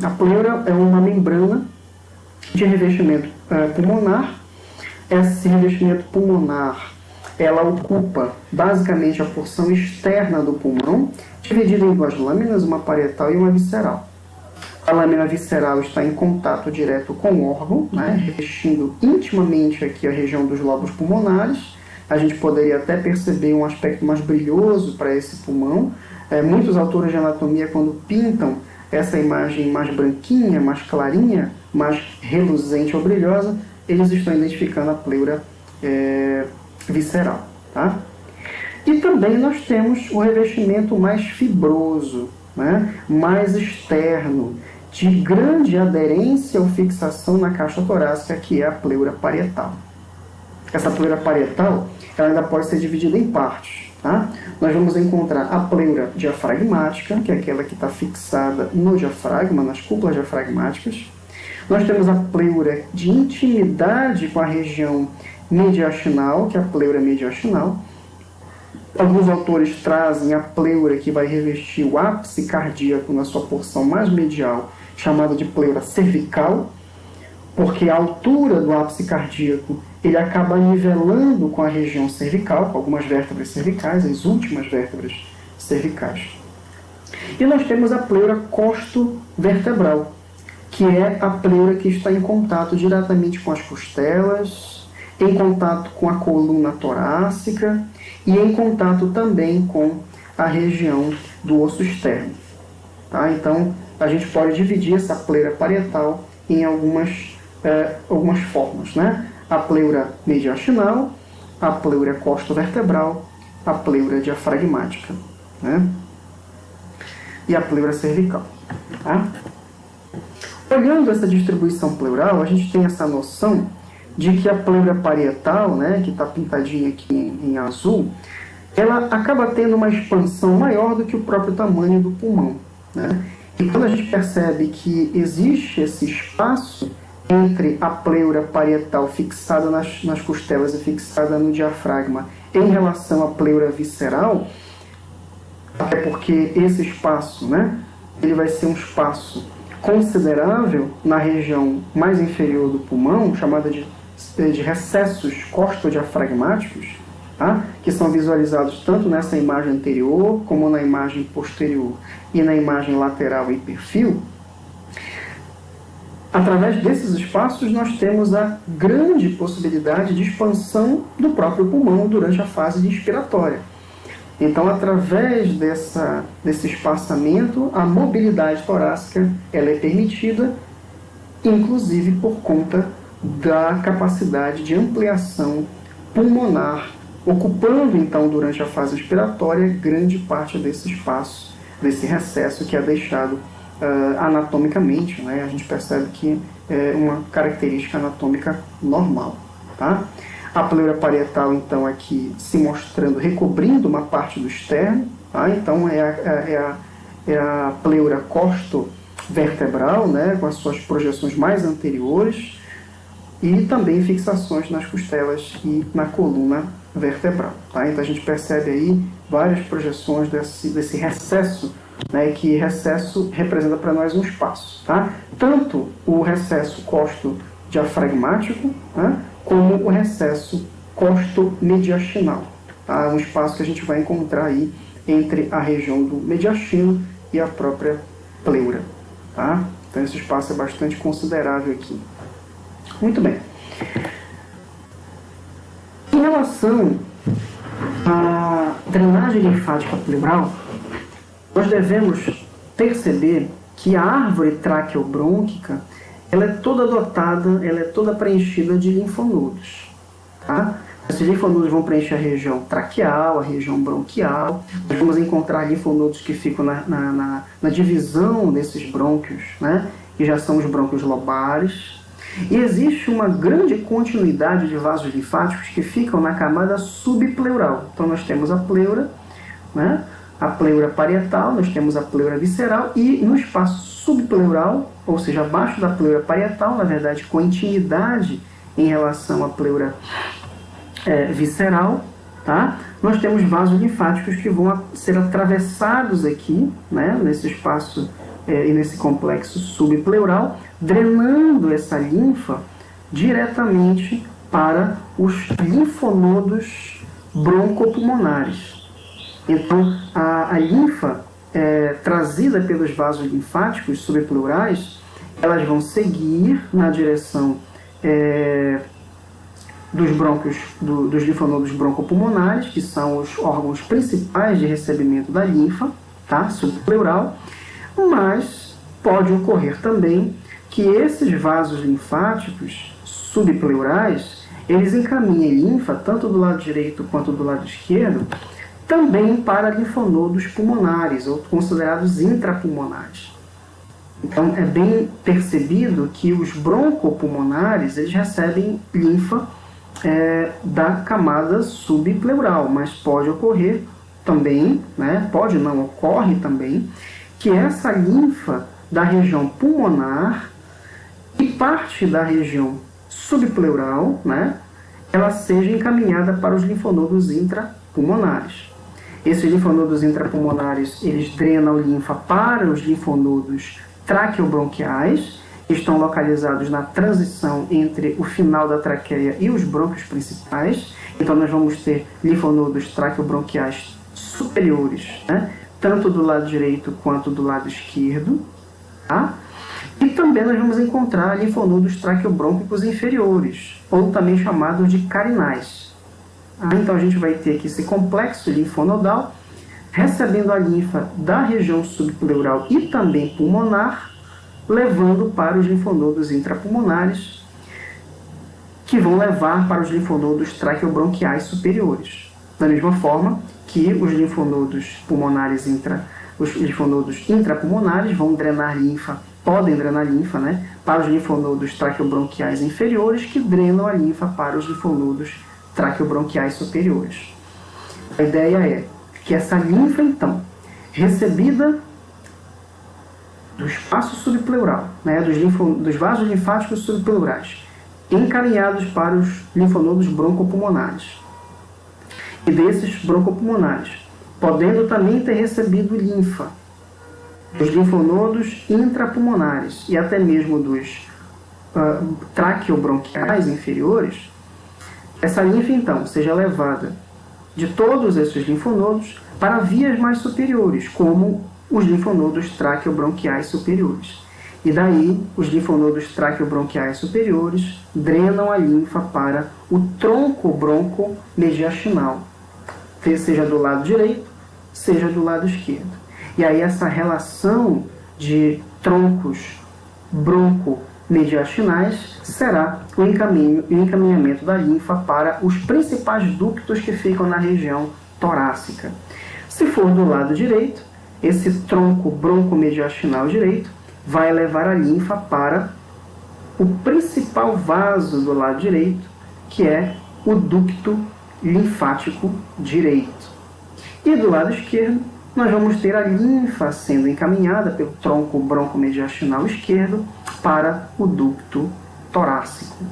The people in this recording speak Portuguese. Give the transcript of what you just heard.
A pleura é uma membrana de revestimento pulmonar. Esse revestimento pulmonar, ela ocupa basicamente a porção externa do pulmão, dividida em duas lâminas, uma parietal e uma visceral. A lâmina visceral está em contato direto com o órgão, né, revestindo intimamente aqui a região dos lobos pulmonares. A gente poderia até perceber um aspecto mais brilhoso para esse pulmão. Muitos autores de anatomia, quando pintam essa imagem mais branquinha, mais clarinha, mais reluzente ou brilhosa, eles estão identificando a pleura visceral. Tá? E também nós temos o revestimento mais fibroso, né? Mais externo, de grande aderência ou fixação na caixa torácica, que é a pleura parietal. Essa pleura parietal ela ainda pode ser dividida em partes. Tá? Nós vamos encontrar a pleura diafragmática, que é aquela que está fixada no diafragma, nas cúpulas diafragmáticas. Nós temos a pleura de intimidade com a região mediastinal, que é a pleura mediastinal. Alguns autores trazem a pleura que vai revestir o ápice cardíaco na sua porção mais medial, chamada de pleura cervical, porque a altura do ápice cardíaco ele acaba nivelando com a região cervical, com algumas vértebras cervicais, as últimas vértebras cervicais. E nós temos a pleura costo-vertebral, que é a pleura que está em contato diretamente com as costelas, em contato com a coluna torácica e em contato também com a região do osso externo. Tá? Então, a gente pode dividir essa pleura parietal em algumas formas, né? A pleura mediastinal, a pleura costo-vertebral, a pleura diafragmática, né? E a pleura cervical. Tá? Olhando essa distribuição pleural, a gente tem essa noção de que a pleura parietal, né, que está pintadinha aqui em azul, ela acaba tendo uma expansão maior do que o próprio tamanho do pulmão, né? E quando a gente percebe que existe esse espaço entre a pleura parietal fixada nas costelas e fixada no diafragma em relação à pleura visceral, até porque esse espaço, né, ele vai ser um espaço considerável na região mais inferior do pulmão, chamada de recessos costodiafragmáticos, tá? Que são visualizados tanto nessa imagem anterior como na imagem posterior e na imagem lateral em perfil. Através desses espaços, nós temos a grande possibilidade de expansão do próprio pulmão durante a fase inspiratória. Então, através desse espaçamento, a mobilidade torácica ela é permitida, inclusive por conta da capacidade de ampliação pulmonar, ocupando, então, durante a fase inspiratória, grande parte desse espaço, desse recesso que é deixado anatomicamente, né? A gente percebe que é uma característica anatômica normal. Tá? A pleura parietal, então, aqui se mostrando, recobrindo uma parte do externo. Tá? Então, é a pleura costo-vertebral, né? Com as suas projeções mais anteriores, e também fixações nas costelas e na coluna vertebral. Tá? Então, a gente percebe aí várias projeções desse recesso, né, que recesso representa para nós um espaço. Tá? Tanto o recesso costo-diafragmático, né, como o recesso costo-mediastinal. Tá? Um espaço que a gente vai encontrar aí entre a região do mediastino e a própria pleura. Tá? Então esse espaço é bastante considerável aqui. Muito bem. Em relação à drenagem linfática pleural, nós devemos perceber que a árvore traqueobrônquica ela é toda dotada, ela é toda preenchida de linfonodos. Tá? Esses linfonodos vão preencher a região traqueal, a região bronquial. Nós vamos encontrar linfonodos que ficam na divisão desses brônquios, né? Que já são os brônquios lobares. E existe uma grande continuidade de vasos linfáticos que ficam na camada subpleural. Então nós temos a pleura, né? A pleura parietal, nós temos a pleura visceral, e no espaço subpleural, ou seja, abaixo da pleura parietal, na verdade com intimidade em relação à pleura visceral, tá? Nós temos vasos linfáticos que vão ser atravessados aqui, né, nesse espaço e nesse complexo subpleural, drenando essa linfa diretamente para os linfonodos broncopulmonares. Então, a linfa trazida pelos vasos linfáticos subpleurais, elas vão seguir na direção dos brônquios, dos linfonodos broncopulmonares, que são os órgãos principais de recebimento da linfa, tá? Subpleural, mas pode ocorrer também que esses vasos linfáticos subpleurais, eles encaminhem linfa, tanto do lado direito quanto do lado esquerdo, também para linfonodos pulmonares, ou considerados intrapulmonares. Então, é bem percebido que os broncopulmonares, eles recebem linfa da camada subpleural, mas pode ocorrer também, né, pode não, ocorre também, que essa linfa da região pulmonar e parte da região subpleural, né, ela seja encaminhada para os linfonodos intrapulmonares. Esses linfonodos intrapulmonares, eles drenam linfa para os linfonodos traqueobronquiais, que estão localizados na transição entre o final da traqueia e os brônquios principais. Então, nós vamos ter linfonodos traqueobronquiais superiores, né, tanto do lado direito quanto do lado esquerdo, tá? E também nós vamos encontrar linfonodos traqueobrônquicos inferiores, ou também chamados de carinais. Então a gente vai ter aqui esse complexo linfonodal, recebendo a linfa da região subpleural e também pulmonar, levando para os linfonodos intrapulmonares, que vão levar para os linfonodos traqueobronquiais superiores. Da mesma forma que os linfonodos pulmonares os linfonodos intrapulmonares vão drenar linfa, podem drenar linfa, né, para os linfonodos traqueobronquiais inferiores, que drenam a linfa para os linfonodos traqueobronquiais superiores. A ideia é que essa linfa, então, recebida do espaço subpleural, né, dos vasos linfáticos subpleurais, encaminhados para os linfonodos broncopulmonares, e desses broncopulmonares, podendo também ter recebido linfa dos linfonodos intrapulmonares e até mesmo dos traqueobronquiais inferiores, essa linfa, então, seja levada de todos esses linfonodos para vias mais superiores, como os linfonodos traqueobronquiais superiores. E daí, os linfonodos traqueobronquiais superiores drenam a linfa para o tronco broncomediastinal, seja do lado direito, seja do lado esquerdo. E aí essa relação de troncos broncomediastinais será o encaminhamento da linfa para os principais ductos que ficam na região torácica. Se for do lado direito, esse tronco broncomediastinal direito vai levar a linfa para o principal vaso do lado direito, que é o ducto linfático direito. E do lado esquerdo, nós vamos ter a linfa sendo encaminhada pelo tronco broncomediastinal esquerdo para o ducto torácico.